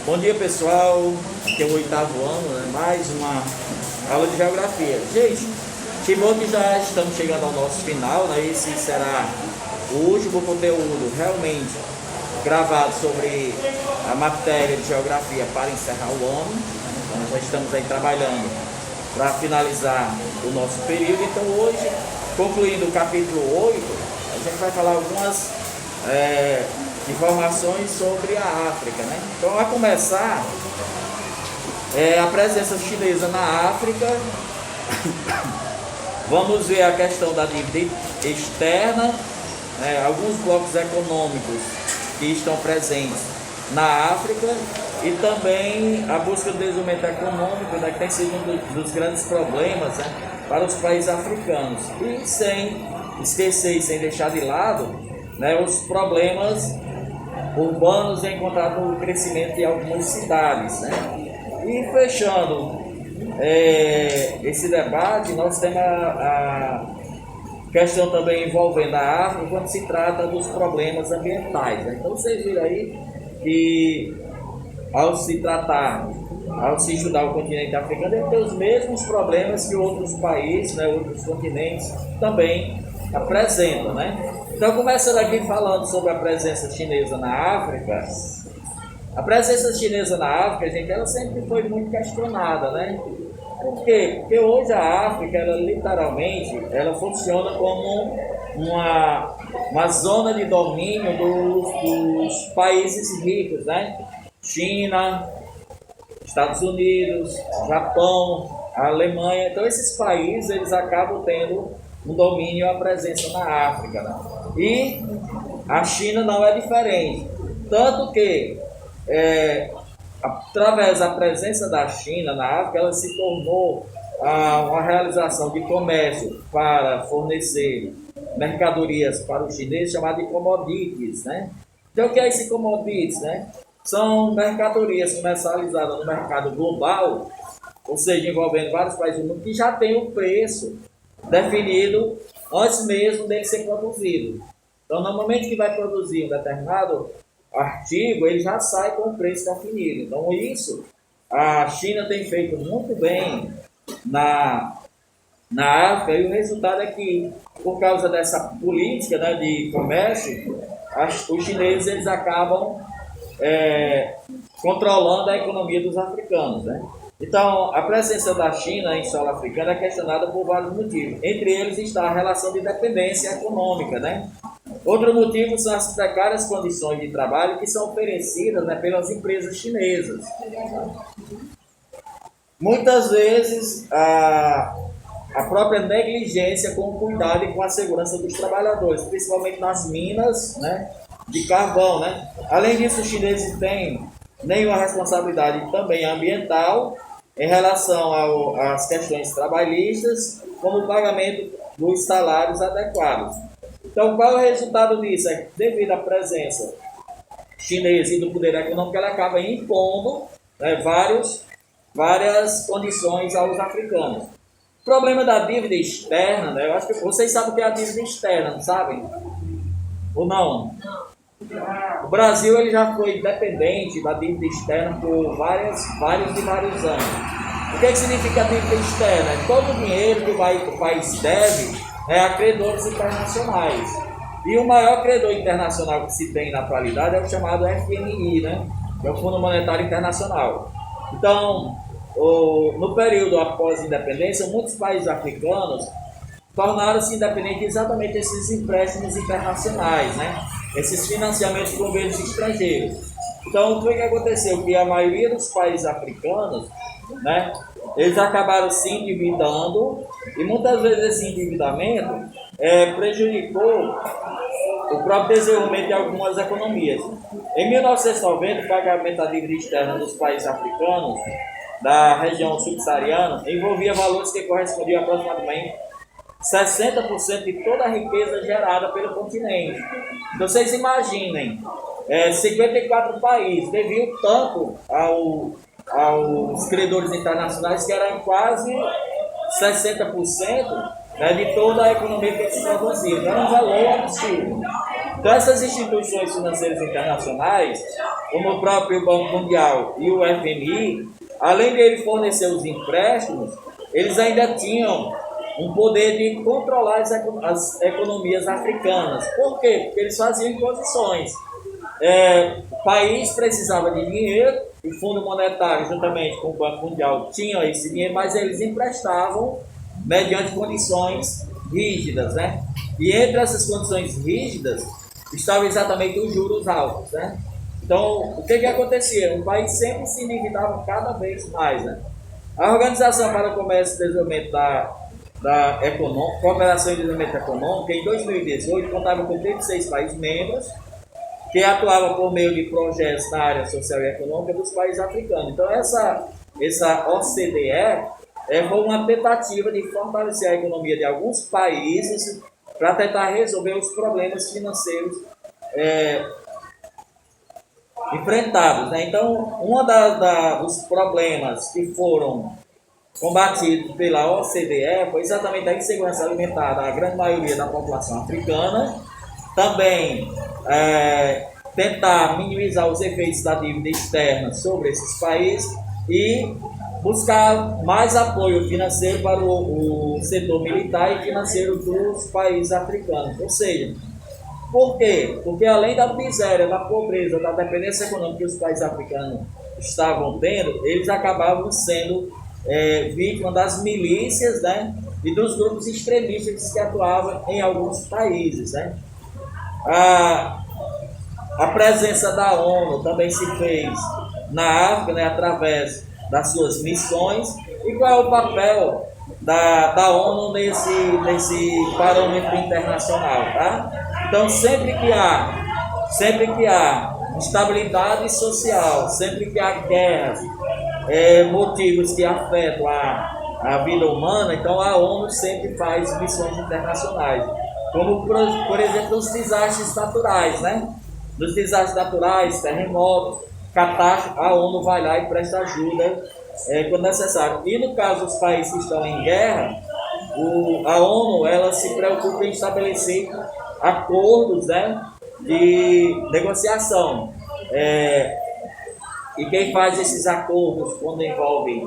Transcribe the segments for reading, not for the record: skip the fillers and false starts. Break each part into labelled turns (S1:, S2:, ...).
S1: Bom dia, pessoal. Aqui é o 8º ano, né? Mais uma aula de geografia. Gente, que bom que já estamos chegando ao nosso final, né? Esse será o último conteúdo realmente gravado sobre a matéria de geografia para encerrar o ano. Então, já estamos aí trabalhando para finalizar o nosso período. Então, hoje, concluindo o capítulo 8, a gente vai falar algumas informações sobre a África, né? Então, a começar, a presença chinesa na África. Vamos ver a questão da dívida externa, alguns blocos econômicos que estão presentes na África e também a busca do desenvolvimento econômico, né, que tem sido um dos grandes problemas, né, para os países africanos. E sem esquecer e sem deixar de lado, né, os problemas urbanos encontrados no crescimento em algumas cidades, né? E fechando esse debate, nós temos a questão também envolvendo a África quando se trata dos problemas ambientais, né? Então vocês viram aí que ao se estudar o continente africano, ele tem os mesmos problemas que outros países, né, outros continentes também apresentam, né? Então, começando aqui falando sobre a presença chinesa na África. A presença chinesa na África, gente, ela sempre foi muito questionada, né? Por quê? Porque hoje a África, ela literalmente, ela funciona como uma zona de domínio dos países ricos, né? China, Estados Unidos, Japão, a Alemanha. Então, esses países, eles acabam tendo um domínio e a presença na África, né? E a China não é diferente. Tanto que, através da presença da China na África, ela se tornou uma realização de comércio para fornecer mercadorias para os chineses, chamado de commodities, né? Então, o que é esse commodities, né? São mercadorias comercializadas no mercado global, ou seja, envolvendo vários países do mundo, que já tem o preço definido antes mesmo dele ser produzido. Então, normalmente, que vai produzir um determinado artigo, ele já sai com o preço definido. Então, isso a China tem feito muito bem na África, e o resultado é que, por causa dessa política, né, de comércio, os chineses eles acabam controlando a economia dos africanos, né? Então, a presença da China em solo africano é questionada por vários motivos. Entre eles está a relação de dependência econômica, né? Outro motivo são as precárias condições de trabalho que são oferecidas, né, pelas empresas chinesas. Muitas vezes, a própria negligência com o cuidado e com a segurança dos trabalhadores, principalmente nas minas, né, de carvão, né? Além disso, os chineses têm nenhuma responsabilidade também ambiental em relação às questões trabalhistas, como o pagamento dos salários adequados. Então, qual é o resultado disso? É que, devido à presença chinesa e do poder econômico, ela acaba impondo, né, várias condições aos africanos. O problema da dívida externa, né, eu acho que vocês sabem o que é a dívida externa, não sabem? Ou não? O Brasil ele já foi dependente da dívida externa por vários anos. O que significa a dívida externa? É todo o dinheiro que o país deve a credores internacionais. E o maior credor internacional que se tem na atualidade é o chamado FMI, né? Que é o Fundo Monetário Internacional. Então, no período após a independência, muitos países africanos tornaram-se independentes exatamente desses empréstimos internacionais, né? Esses financiamentos de governos estrangeiros. Então, o que aconteceu? Que a maioria dos países africanos, né, eles acabaram se endividando e muitas vezes esse endividamento prejudicou o próprio desenvolvimento de algumas economias. Em 1990, o pagamento da dívida externa dos países africanos da região subsaariana envolvia valores que correspondiam a aproximadamente 60% de toda a riqueza gerada pelo continente. Então, vocês imaginem, 54 países deviam tanto aos credores internacionais, que eram quase 60%, né, de toda a economia que eles produziam. Era um valor absurdo. Então, essas instituições financeiras internacionais, como o próprio Banco Mundial e o FMI, além de ele fornecer os empréstimos, eles ainda tinham um poder de controlar as economias africanas. Por quê? Porque eles faziam imposições. O país precisava de dinheiro, o Fundo Monetário, juntamente com o Banco Mundial, tinham esse dinheiro, mas eles emprestavam mediante condições rígidas, né? E entre essas condições rígidas estavam exatamente os juros altos, né? Então, o que acontecia? O país sempre se endividava cada vez mais, né? A Organização para o Comércio e Desenvolvimento Cooperação e Desenvolvimento Econômico, em 2018, contava com 36 países membros, que atuava por meio de projetos na área social e econômica dos países africanos. Então, essa OCDE foi uma tentativa de fortalecer a economia de alguns países para tentar resolver os problemas financeiros enfrentados, né? Então, dos problemas que foram combatidos pela OCDE foi exatamente a insegurança alimentar da grande maioria da população africana, também tentar minimizar os efeitos da dívida externa sobre esses países e buscar mais apoio financeiro para o setor militar e financeiro dos países africanos. Ou seja, por quê? Porque além da miséria, da pobreza, da dependência econômica que os países africanos estavam tendo, eles acabavam sendo vítimas das milícias, né, e dos grupos extremistas que atuavam em alguns países, né. A presença da ONU também se fez na África, né, através das suas missões. E qual é o papel da ONU nesse parâmetro internacional, tá? Então, sempre que há instabilidade social, sempre que há guerras, motivos que afetam a vida humana, então a ONU sempre faz missões internacionais, como por exemplo os desastres naturais, né? Nos desastres naturais, terremotos, catástrofes, a ONU vai lá e presta ajuda quando necessário. E no caso dos países que estão em guerra, a ONU ela se preocupa em estabelecer acordos, né, de negociação. E quem faz esses acordos quando envolve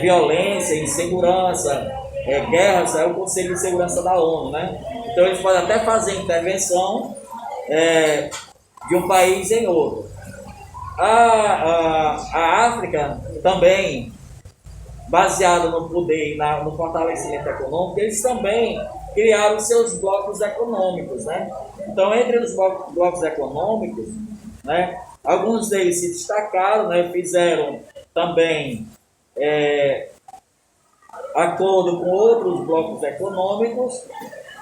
S1: violência, insegurança, guerras, é o Conselho de Segurança da ONU, né? Então eles podem até fazer intervenção de um país em outro. A África também, baseada no poder e no fortalecimento econômico, eles também criaram seus blocos econômicos, né? Então, entre os blocos econômicos, né, alguns deles se destacaram, né, fizeram também acordo com outros blocos econômicos,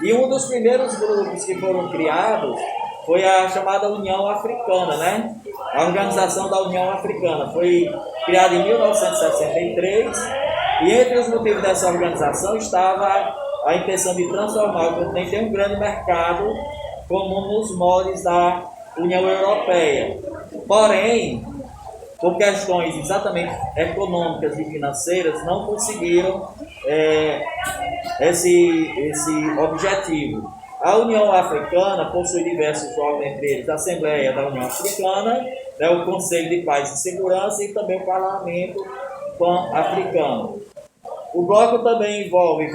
S1: e um dos primeiros grupos que foram criados foi a chamada União Africana, né? A Organização da União Africana foi criada em 1963, e entre os motivos dessa organização estava a intenção de transformar o continente em um grande mercado comum nos moldes da União Europeia. Porém, por questões exatamente econômicas e financeiras, não conseguiram esse objetivo. A União Africana possui diversos órgãos, entre eles a Assembleia da União Africana, né, o Conselho de Paz e Segurança e também o Parlamento Pan-Africano. O bloco também envolve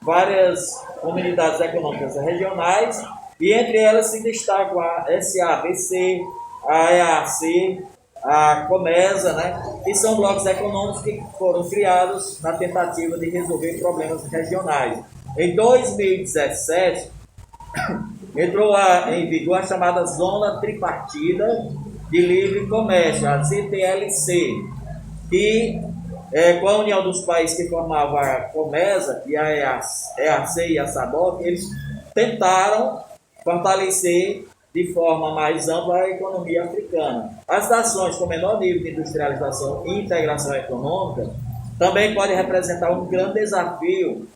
S1: várias comunidades econômicas regionais, e entre elas se destacam a SADC, a EAC, a COMESA, né, que são blocos econômicos que foram criados na tentativa de resolver problemas regionais. Em 2017, entrou em vigor a chamada Zona Tripartida de Livre Comércio, a ZTLC, que com a união dos países que formavam a COMESA e a EAC e a SADC, eles tentaram fortalecer de forma mais ampla a economia africana. As nações com menor nível de industrialização e integração econômica também podem representar um grande desafio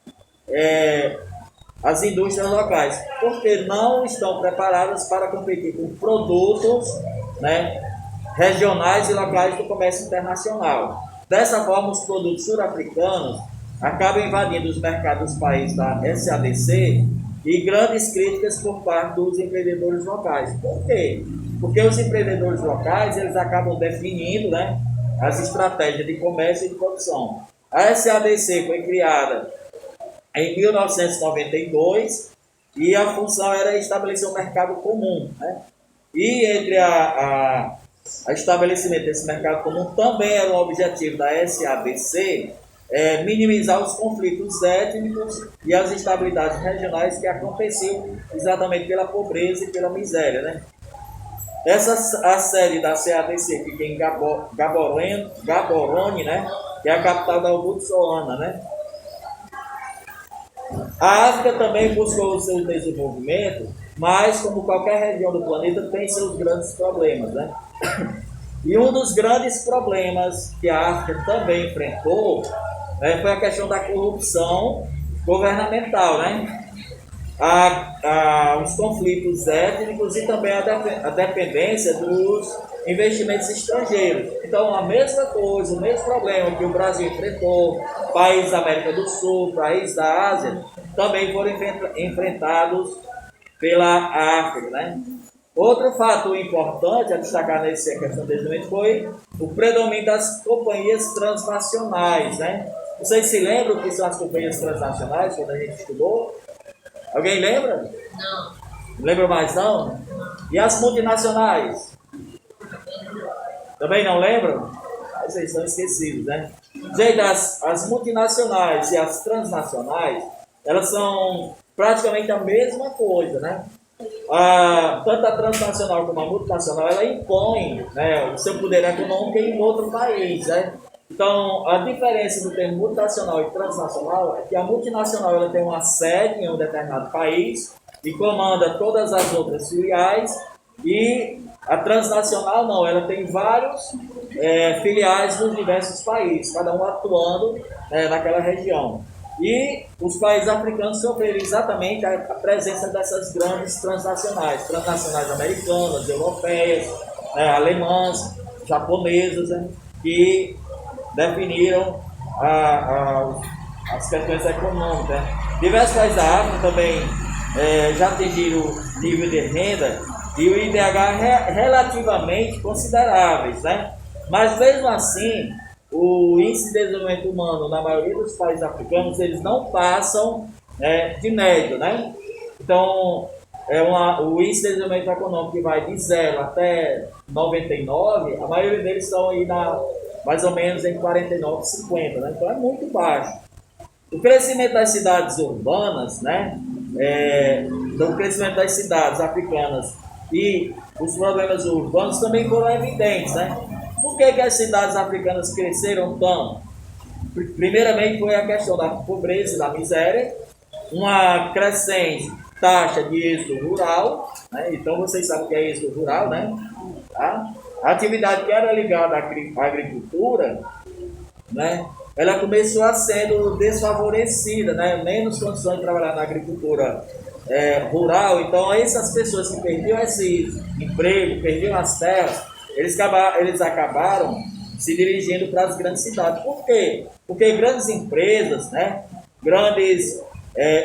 S1: às indústrias locais, porque não estão preparadas para competir com produtos, né, regionais e locais do comércio internacional. Dessa forma, os produtos sul-africanos acabam invadindo os mercados dos países da SADC e grandes críticas por parte dos empreendedores locais. Por quê? Porque os empreendedores locais eles acabam definindo, né, as estratégias de comércio e de produção. A SADC foi criada em 1992 e a função era estabelecer um mercado comum, né? E entre a estabelecimento desse mercado comum também era um objetivo da SADC minimizar os conflitos étnicos e as instabilidades regionais que aconteciam exatamente pela pobreza e pela miséria, né? A sede da SADC fica em Gaborone, né? Que é a capital da Botsuana, né? A África também buscou o seu desenvolvimento, mas como qualquer região do planeta tem seus grandes problemas, né? E um dos grandes problemas que a África também enfrentou foi a questão da corrupção governamental, né? Os conflitos étnicos e também a dependência dos investimentos estrangeiros. Então, a mesma coisa, o mesmo problema que o Brasil enfrentou, países da América do Sul, países da Ásia, também foram enfrentados pela África, né? Outro fato importante a destacar nessa questão de desenvolvimento foi o predomínio das companhias transnacionais, né? Vocês se lembram o que são as companhias transnacionais, quando a gente estudou? Alguém lembra?
S2: Não.
S1: Lembra mais não? E as multinacionais? Também não lembram? Vocês estão esquecidos, né? Gente, as multinacionais e as transnacionais, elas são praticamente a mesma coisa, né? Tanto a transnacional como a multinacional, ela impõe, né, o seu poder econômico em outro país, né? Então, a diferença do termo multinacional e transnacional é que a multinacional ela tem uma sede em um determinado país e comanda todas as outras filiais, e a transnacional não, ela tem vários filiais nos diversos países, cada um atuando naquela região. E os países africanos sofreram exatamente a presença dessas grandes transnacionais americanas, europeias, alemãs, japonesas, né, que definiram as questões econômicas, né. Diversos países da África também já atingiram nível de renda e o IDH relativamente consideráveis, né? Mas mesmo assim, o índice de desenvolvimento humano na maioria dos países africanos, eles não passam de médio, né? Então, o índice de desenvolvimento econômico que vai de 0 até 99, a maioria deles estão aí mais ou menos em 49, 50, né? Então é muito baixo. O crescimento das cidades urbanas, né? O crescimento das cidades africanas e os problemas urbanos também foram evidentes, né? Por que as cidades africanas cresceram tanto? Primeiramente foi a questão da pobreza e da miséria, uma crescente taxa de êxodo rural, né? Então vocês sabem o que é êxodo rural, né? Tá? A atividade que era ligada à agricultura, né? Ela começou a sendo desfavorecida, né? Menos condições de trabalhar na agricultura rural. Então essas pessoas que perdiam esse emprego, perdiam as terras, eles acabaram se dirigindo para as grandes cidades. Por quê? Porque grandes empresas, né, grandes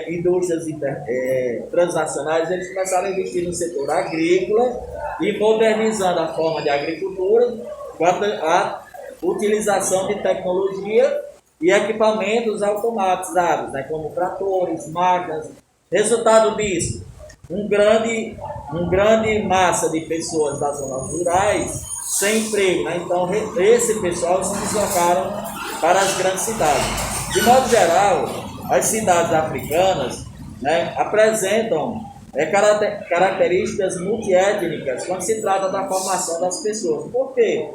S1: indústrias transnacionais, eles começaram a investir no setor agrícola e modernizando a forma de agricultura com a utilização de tecnologia e equipamentos automatizados, né, como tratores, máquinas. Resultado disso, um grande massa de pessoas das zonas rurais sem emprego, né? Então esse pessoal se deslocaram para as grandes cidades. De modo geral, as cidades africanas, né, apresentam características multiétnicas quando se trata da formação das pessoas. Por quê?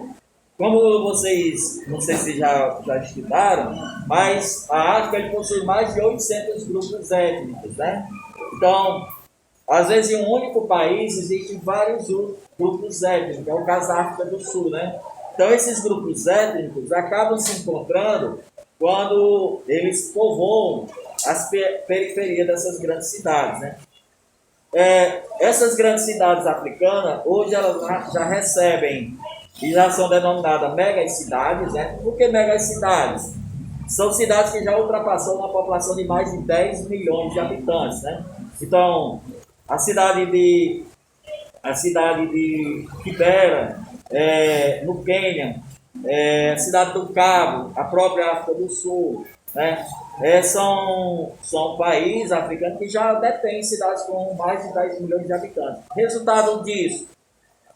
S1: Como vocês, não sei se já estudaram, mas a África ele possui mais de 800 grupos étnicos, né? Então, às vezes em um único país existem vários grupos étnicos, é o caso da África do Sul, né? Então, esses grupos étnicos acabam se encontrando quando eles povoam as periferias dessas grandes cidades, né? Essas grandes cidades africanas, hoje elas já recebem e já são denominadas megacidades, né? Por que megacidades? São cidades que já ultrapassam uma população de mais de 10 milhões de habitantes, né? Então, a cidade de, a cidade de Kibera, no Quênia, a cidade do Cabo, a própria África do Sul, né? São países africanos que já detêm cidades com mais de 10 milhões de habitantes. Resultado disso,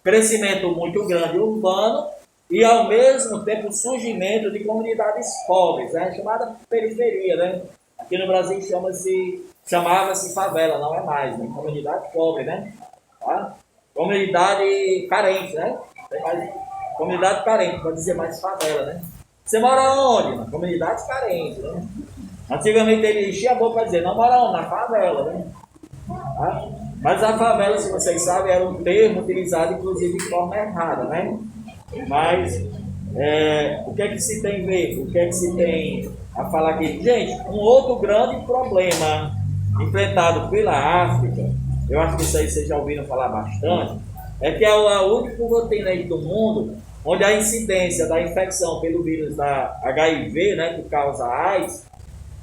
S1: crescimento muito grande urbano e, ao mesmo tempo, o surgimento de comunidades pobres, né? Chamada periferia, né? Aqui no Brasil chamava-se favela, não é mais, né? Comunidade pobre, né? Tá? Comunidade carente, né? Comunidade carente, para dizer mais favela, né? Você mora onde? Na comunidade carente, né? Antigamente ele enchia a boca para dizer, não mora onde? Na favela, né? Tá? Mas a favela, se vocês sabem, era um termo utilizado, inclusive, de forma errada, né? Mas o que é que se tem a ver? O que é que se tem a falar aqui? Gente, um outro grande problema enfrentado pela África, eu acho que isso aí vocês já ouviram falar bastante, é que é o único continente do mundo onde a incidência da infecção pelo vírus da HIV, né, que causa AIDS,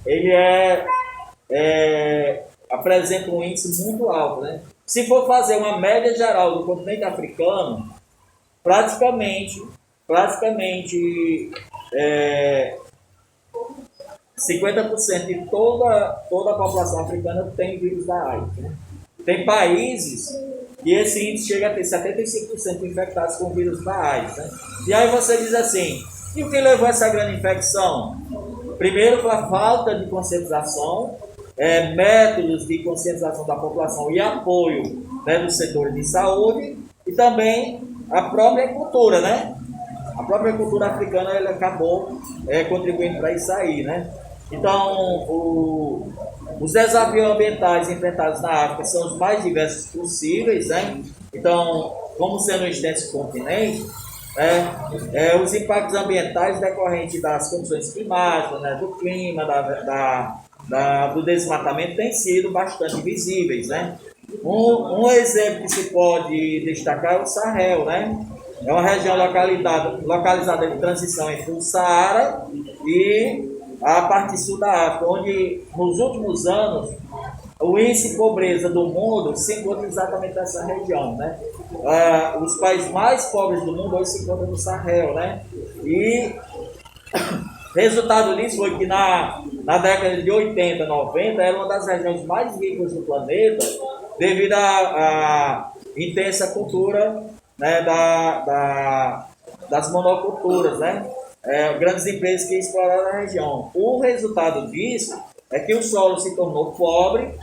S1: ele apresenta um índice muito alto, né? Se for fazer uma média geral do continente africano, praticamente 50% de toda a população africana tem vírus da AIDS, né? Tem países que esse índice chega a ter 75% infectados com o vírus da AIDS, né? E aí você diz assim, e o que levou a essa grande infecção? Primeiro, foi a falta de conscientização, métodos de conscientização da população e apoio, né, do setor de saúde, e também a própria cultura, né? A própria cultura africana ela acabou contribuindo para isso aí, né? Então, os desafios ambientais enfrentados na África são os mais diversos possíveis, né? Então, como sendo um extenso continente, os impactos ambientais decorrentes das condições climáticas, né, do clima, do desmatamento têm sido bastante visíveis, né? Um exemplo que se pode destacar é o Sahel, né? É uma região localizada em transição entre o Saara e a parte sul da África, onde nos últimos anos o índice de pobreza do mundo se encontra exatamente nessa região, né? Os países mais pobres do mundo hoje se encontram no Sahel, né? E resultado disso foi que na década de 80, 90, era uma das regiões mais ricas do planeta devido à intensa cultura, né, das monoculturas, né? Grandes empresas que exploraram a região. O resultado disso é que o solo se tornou pobre